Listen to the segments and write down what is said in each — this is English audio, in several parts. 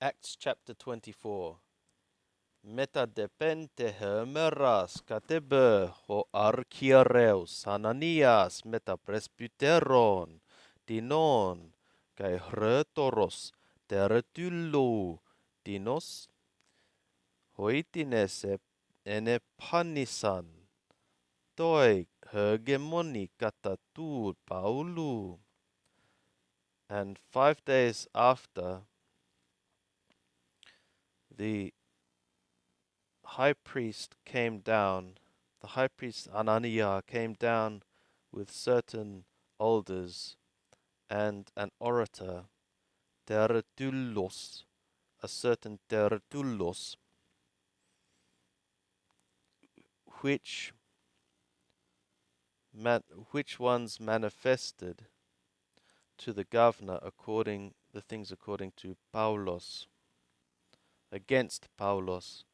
Acts chapter 24. Meta depente hemeras katebe ho archiereus Ananias meta presbyteron dinon kai retoros tertullo dinos hoitines enepanisan toi hegemoni kata tu Paulu. And 5 days after, the high priest came down, the high priest Ananias came down with certain elders and an orator, Tertullos, a certain Tertullos, which which ones manifested to the governor the things according to Paulos, against Paulos,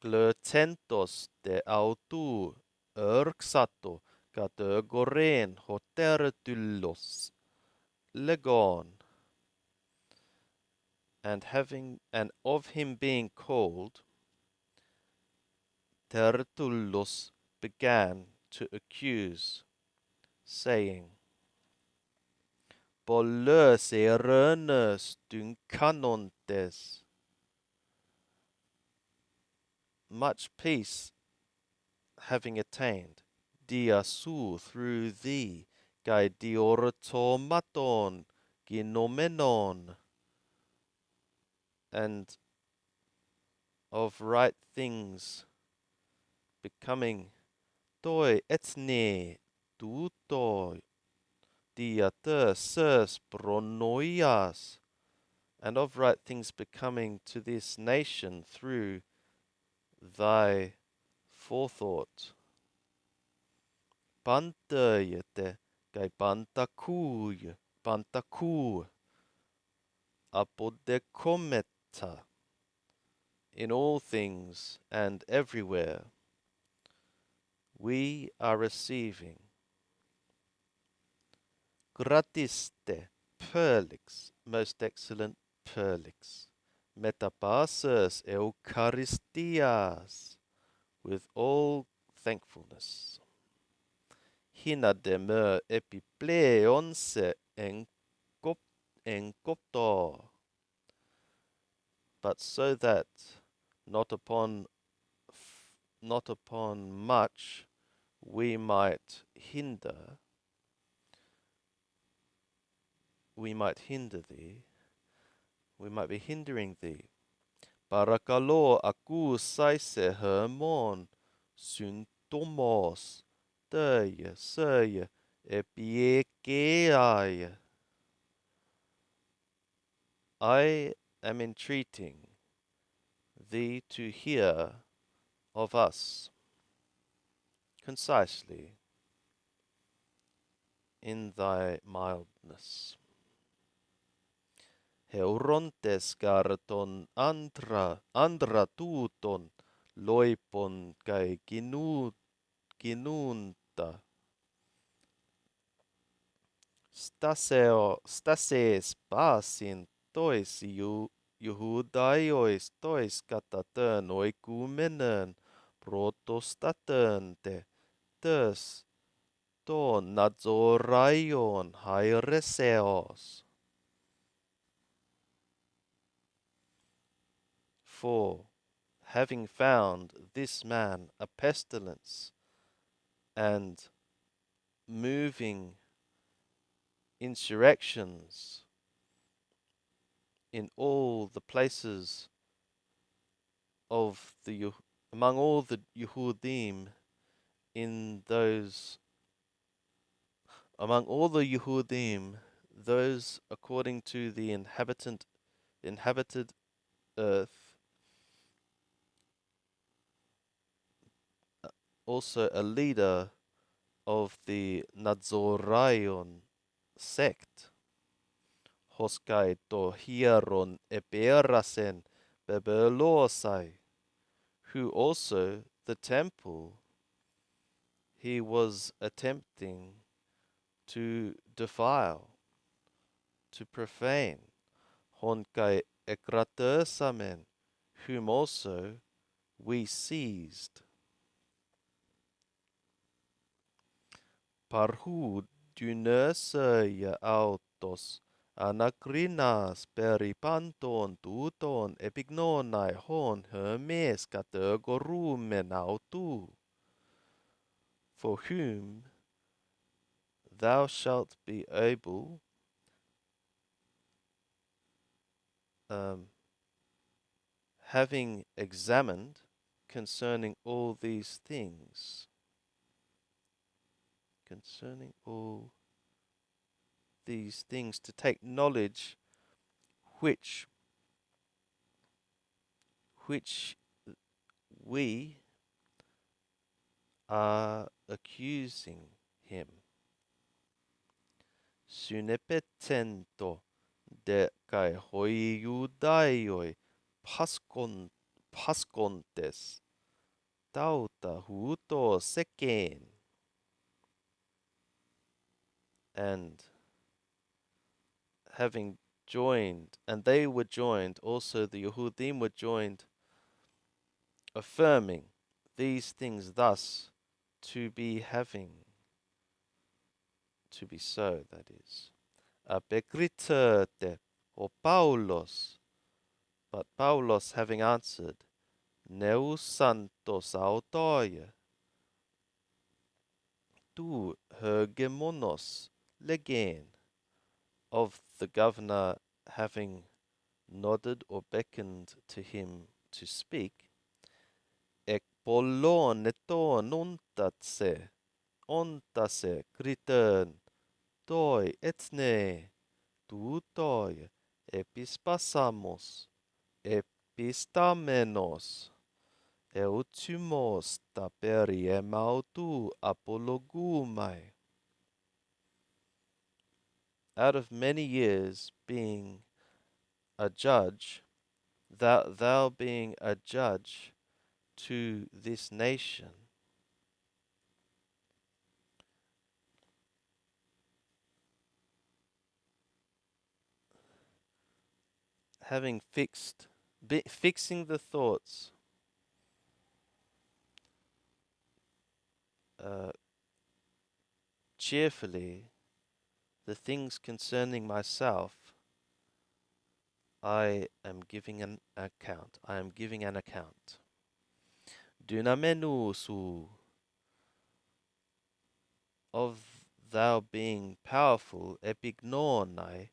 glötentos de autu erxato kategoren ho Tertullos legon, and of him being called, Tertullus began to accuse, saying, Polles erenes dyncanontes, much peace having attained, diasu through thee, kai dioratomaton ginomenon, and of right things becoming toi ethne tuto diater ses pronoias, and of right things becoming to this nation through thy forethought. Pantayete kai pantaku apodecometa, in all things and everywhere we are receiving gratiste perlix, most excellent perlix, metabases eucharistias, with all thankfulness. Hina demer epipleonse enkopto, but so that not upon not upon much we might hinder thee, we might be hindering thee. Parakalo aku saise hermon symptomos teie seie epiekeai. I am entreating thee to hear of us concisely in thy mildness. Heurontes carton andra tuton loipon kai ginunta. Stases pasin tois Juhudaiois tois katatön oikumenen protostatönte tös ton nadzoraion haireseos. For, having found this man a pestilence and moving insurrections in all the places of among all the Yehudim in those among all the Yehudim, those according to the inhabited earth, also a leader of the Nazoraion sect, Hoskai to hieron eberasen bebelosai, who also the temple he was attempting to defile, to profane, honkai ekratersamen, whom also we seized. Parhud dynerseia autos, anakrinas peripanton tuton epignonai hon hermes kategorumen autu, for whom thou shalt be able, having examined concerning all these things, to take knowledge which we are accusing him. Synepetento de kai hoi judaioi pascontes tauta huto seken. And having joined, and they were joined, also the Yehudim were joined, affirming these things thus to be so, that is. Apekrite or Paulos, but Paulos having answered, Neus santos autoia, tu hegemonos legen, of the governor having nodded or beckoned to him to speak, ek polon eton ontase kriten toi etne tutoi epispasamos epistamenos eutumos ta periemautu apologumai. Out of many years being a judge, thou being a judge to this nation, having fixing the thoughts cheerfully, the things concerning myself, I am giving an account. Dynamenusu, of thou being powerful, epignornai,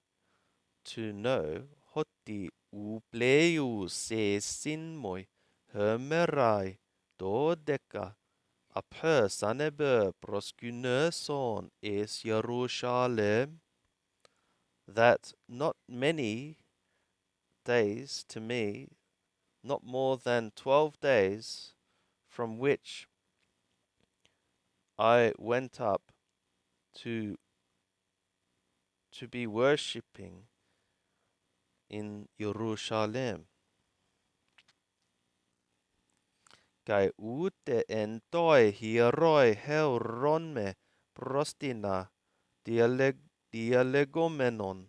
to know, hoti upleu se sinmoi, hermerai, dodeka, apher saneber proskunerson es Jerusalem, that not many days to me, not more than 12 days, from which I went up to be worshipping in Jerusalem. Kai ute entoi hieroi heuronme prostina dialegomenon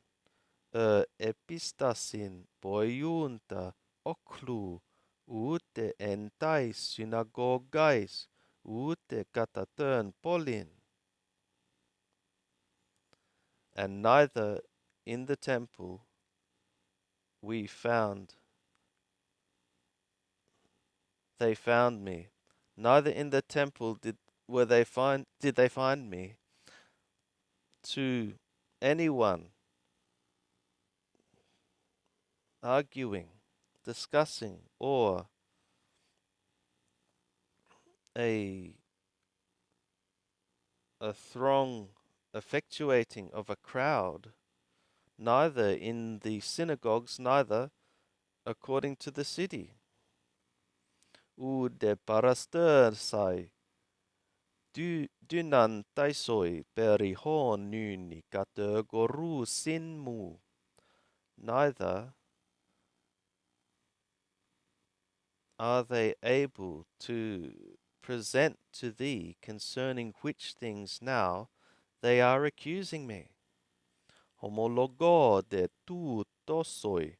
epistasin poiunta oklu ute entais synagogais ute katatern polin. And neither in the temple they found me, neither in the temple did they find me, to anyone arguing, discussing, or a throng effectuating of a crowd, neither in the synagogues, neither according to the city. Ude parastersai dynan taisoi perihon nyni kategoru sinmu, neither are they able to present to thee concerning which things now they are accusing me. Homologo de tu tosoi,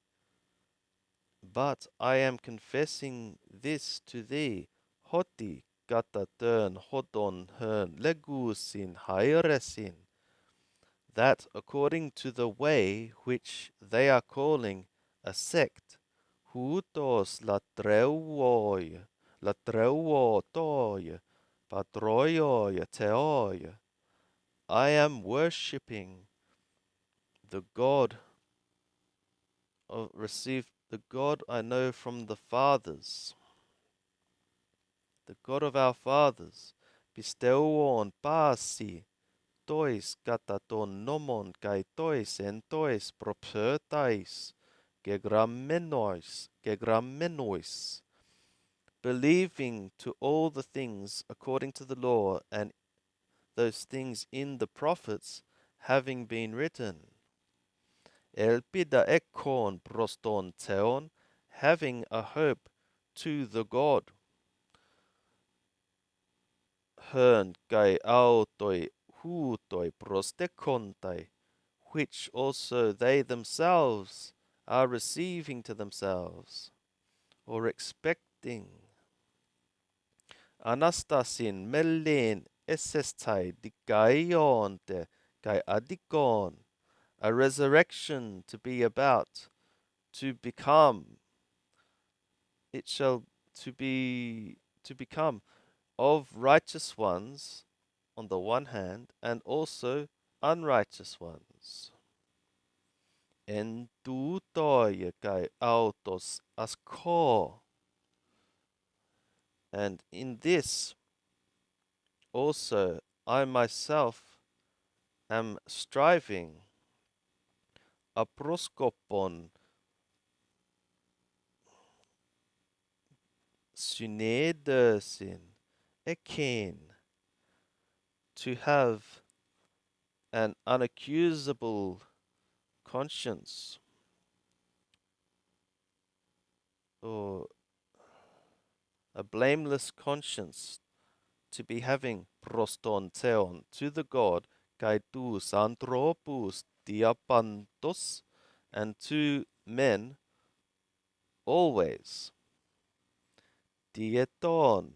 But I am confessing this to thee, hoti kata tern hodon hern legusin haeresin, that according to the way which they are calling a sect, hutos latreuotoi, patroioi teoi, I am worshipping the God received the God I know from the fathers, the God of our fathers, pisteuon pasi, tois kataton nomon kai tois en tois propertais, gegrammenois, believing to all the things according to the law and those things in the prophets having been written. Elpida ekon proston theon, having a hope to the God. Hern kai autoi hutoi prostekontai, which also they themselves are receiving to themselves, or expecting. Anastasin mellen essestai dikaionte kai adikon, a resurrection to be about, to become, it shall to become of righteous ones on the one hand, and also unrighteous ones. En tutoie kai autos asko, and in this also I myself am striving, aproskopon synedersin eken, to have an unaccusable conscience, or a blameless conscience, to be having proston theon to the God, kai tous anthropous diapantos, and to men always, dieton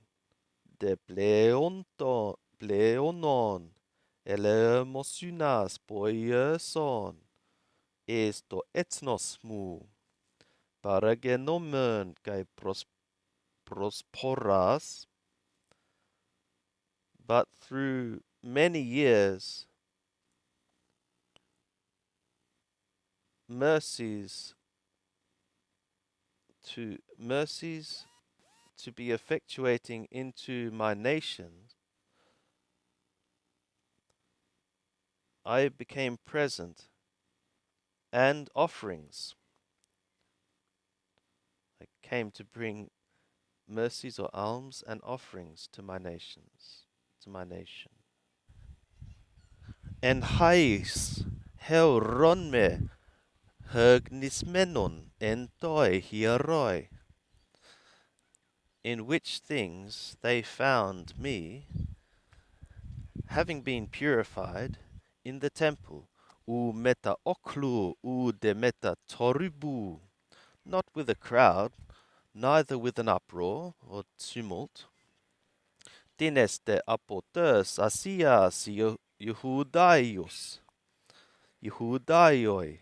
de pleonon, elemosynas poieson, esto ethnos mu, paragenomen kai prosporas, but through many years, mercies mercies to be effectuating into my nations, I became present, and offerings. I came to bring mercies or alms and offerings to my nations, to my nation. En hais heuronme hergnismenon en toi hieroi, in which things they found me, having been purified in the temple, u meta oklu u de meta toribu, not with a crowd, neither with an uproar or tumult. Dineste apotes asias Yehudaioi,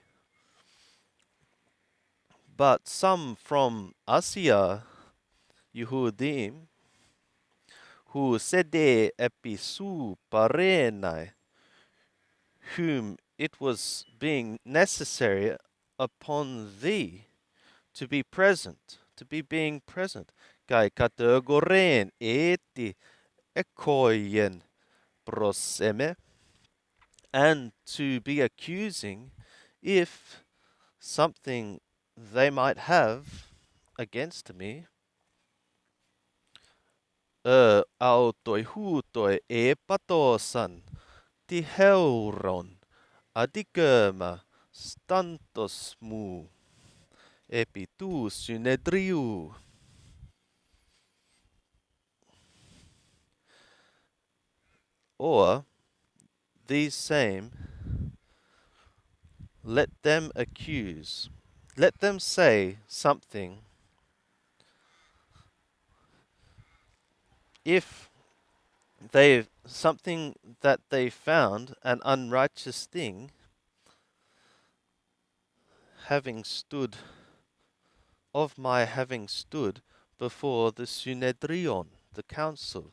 but some from Asia, Yehudim, who sede episu parenai, whom it was being necessary upon thee to be present, to be being present, kai kategoren eti ekoien proseme, and to be accusing if something they might have against me, autoi hutoi epatosan tiheuron adikema stantos mu epi tu synedriu. Or these same, let them accuse, let them say something. If something that they found an unrighteous thing, having stood of my having stood before the Synedrion, the council,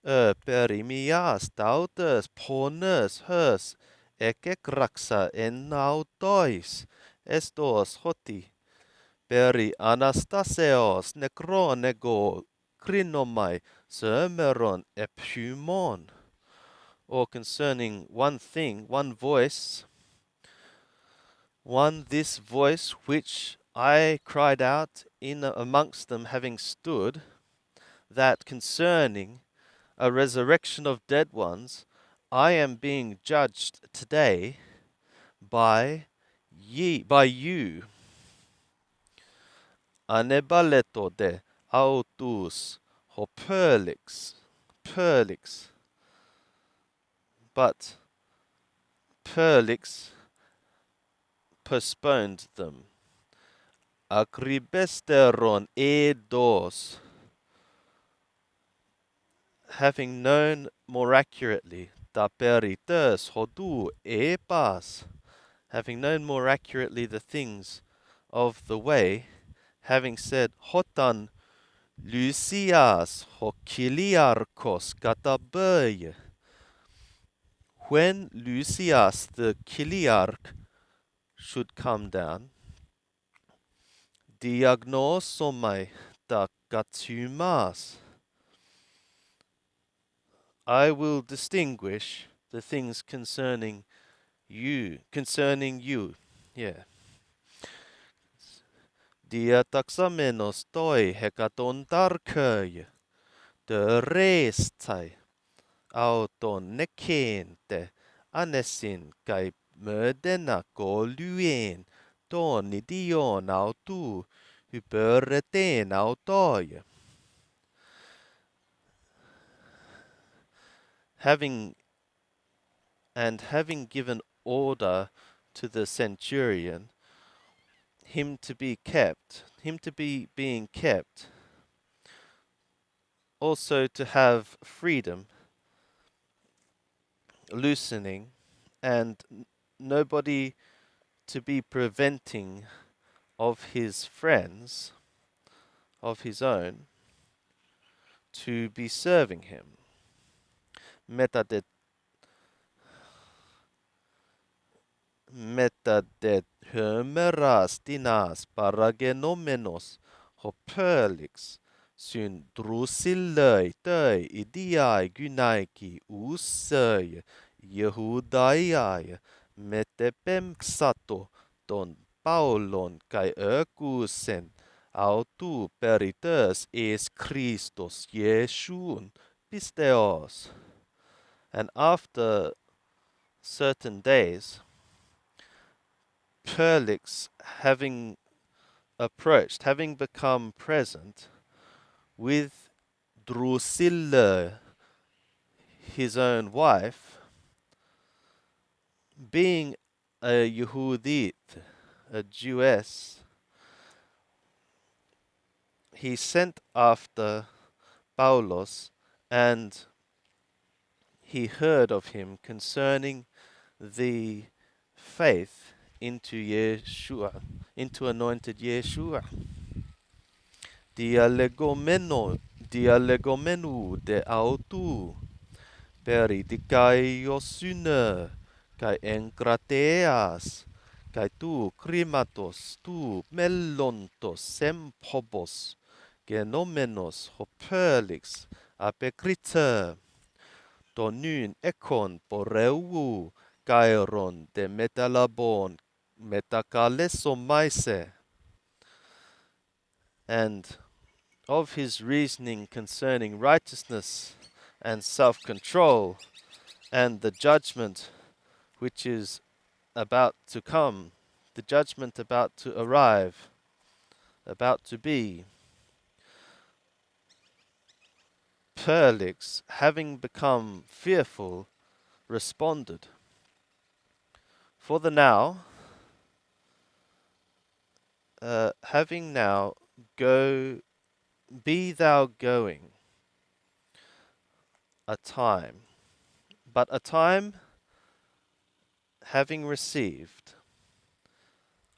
perimias tautas pones hers ekekraxa en nautois estos hoti peri Anastaseos necronego krinomai sermeron ephumon, or concerning one thing, one voice, this voice which I cried out in amongst them, having stood, that concerning a resurrection of dead ones, I am being judged today by you. Anebaleto de autus perlix, but perlix postponed them. Akribesteron eidos, having known more accurately, ta perites hodu epas, having known more accurately the things of the way, having said, hotan Lysias hokiliarkos kataböj, when Lysias the Kiliarch should come down, diagnosomai ta katsumas, I will distinguish the things concerning you. Yeah. Diataxamenos toi hekatontarköj, de restai, auton nekente, anesin kai mödena kolyen, toni dion autu, hyperreten autoi. Having given order to the centurion, him to be being kept, also to have freedom, loosening, and nobody to be preventing of his friends, of his own, to be serving him. Metadet hömeras dinas paragenomenos hopölix syn drusilöi töi idiai gynaiki ussöi Jehudaiai metepemxato ton Paulon kai ökusen autu peritös es Christos Jesun pisteos. And after certain days, Perlix, having become present with Drusilla, his own wife, being a Yehudit, a Jewess, he sent after Paulos, and he heard of him concerning the faith into Yeshua, into anointed Yeshua. Dialegomenu de autu, peridikaiosune, kai enkrateas, kai tu krimatos, tu melontos semphobos, genomenos hopelix, apekrite, tonun ekon poreu, kairon de metalabon, metakalesomaise, and of his reasoning concerning righteousness and self-control and the judgment which is about to come, the judgment about to arrive, about to be. Perlix, having become fearful, responded, for the now, having now go, be thou going a time, but a time having received,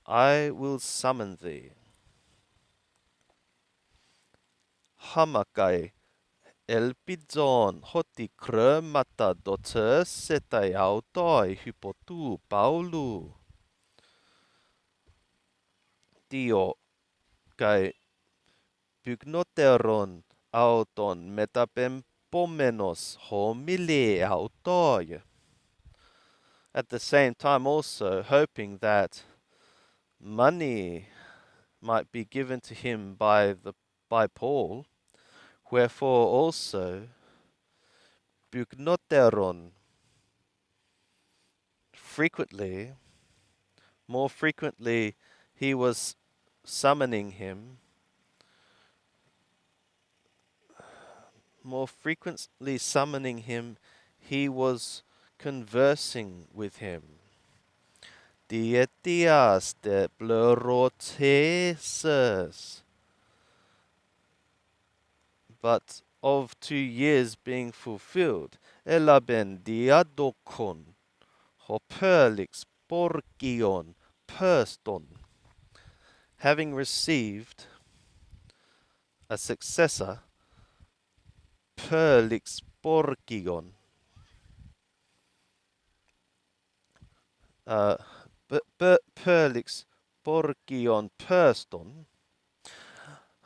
I will summon thee. Hamakai elpidon hoti krömata dotter setai autoi hypotu paulu. Dio kai pygnoteron auton metapempomenos homile autoi. At the same time also hoping that money might be given to him by Paul, wherefore also pygnoteron frequently, more frequently he was summoning him, more frequently summoning him, he was conversing with him. Dietias de pleurotesis. But of 2 years being fulfilled, elaben diadokon, hoperlix porgion perston, having received a successor, perlix porgion, uh, perlix porgion perston,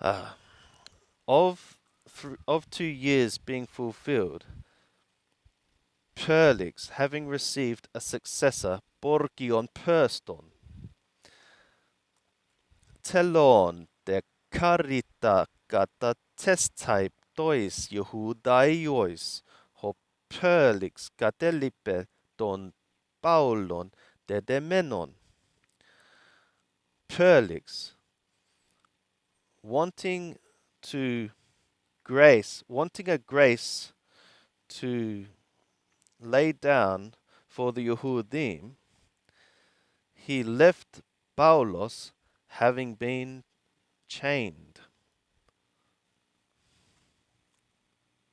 uh, of 2 years being fulfilled, Perlix, having received a successor, Porgion Perston, telon de carita kata testtype tois Jehudaios, ho Perlix katelipe don Paulon de demenon. Perlix, wanting wanting a grace to lay down for the Yehudim, he left Paulos having been chained.